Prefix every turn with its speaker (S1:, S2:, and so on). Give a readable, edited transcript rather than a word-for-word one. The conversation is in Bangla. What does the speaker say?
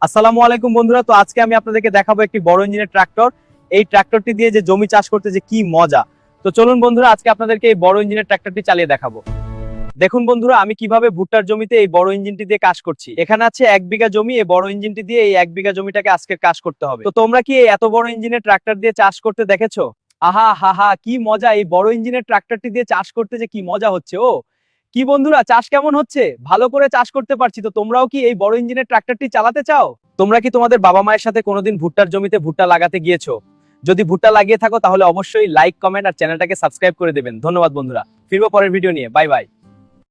S1: আসসালামু আলাইকুম বন্ধুরা। তো আজকে আমি আপনাদেরকে দেখাবো একটি বড় ইঞ্জিনের ট্রাক্টর। এই ট্রাক্টরটি দিয়ে যে জমি চাষ করতে যে কি মজা। তো চলুন বন্ধুরা, আজকে আপনাদেরকে এই বড় ইঞ্জিনের ট্রাক্টরটি চালিয়ে দেখাবো। দেখুন বন্ধুরা, আমি কিভাবে ভুট্টার জমিতে এই বড় ইঞ্জিনটি দিয়ে কাজ করছি। এখানে আছে 1 বিঘা জমি। এই বড় ইঞ্জিনটি দিয়ে এই 1 বিঘা জমিটাকে আজকে কাজ করতে হবে। তো তোমরা কি এই এত বড় ইঞ্জিনের ট্রাক্টর দিয়ে চাষ করতে দেখেছো? আহা হা হা, কি মজা! এই বড় ইঞ্জিনের ট্রাক্টরটি দিয়ে চাষ করতে যে কি মজা হচ্ছে। ও কি বন্ধুরা, চাষ কেমন হচ্ছে? ভালো করে চাষ করতে পারছি। তো তোমরাও কি এই বড় ইঞ্জিনের ট্রাক্টরটি চালাতে চাও? তোমরা কি তোমাদের বাবা মায়ের সাথে কোনোদিন ভুট্টার জমিতে ভুট্টা লাগাতে গিয়েছো? যদি ভুট্টা লাগিয়ে থাকো তাহলে অবশ্যই লাইক, কমেন্ট আর চ্যানেলটাকে সাবস্ক্রাইব করে দেবেন। ধন্যবাদ বন্ধুরা, ফিরবো পরের ভিডিও নিয়ে। Bye bye.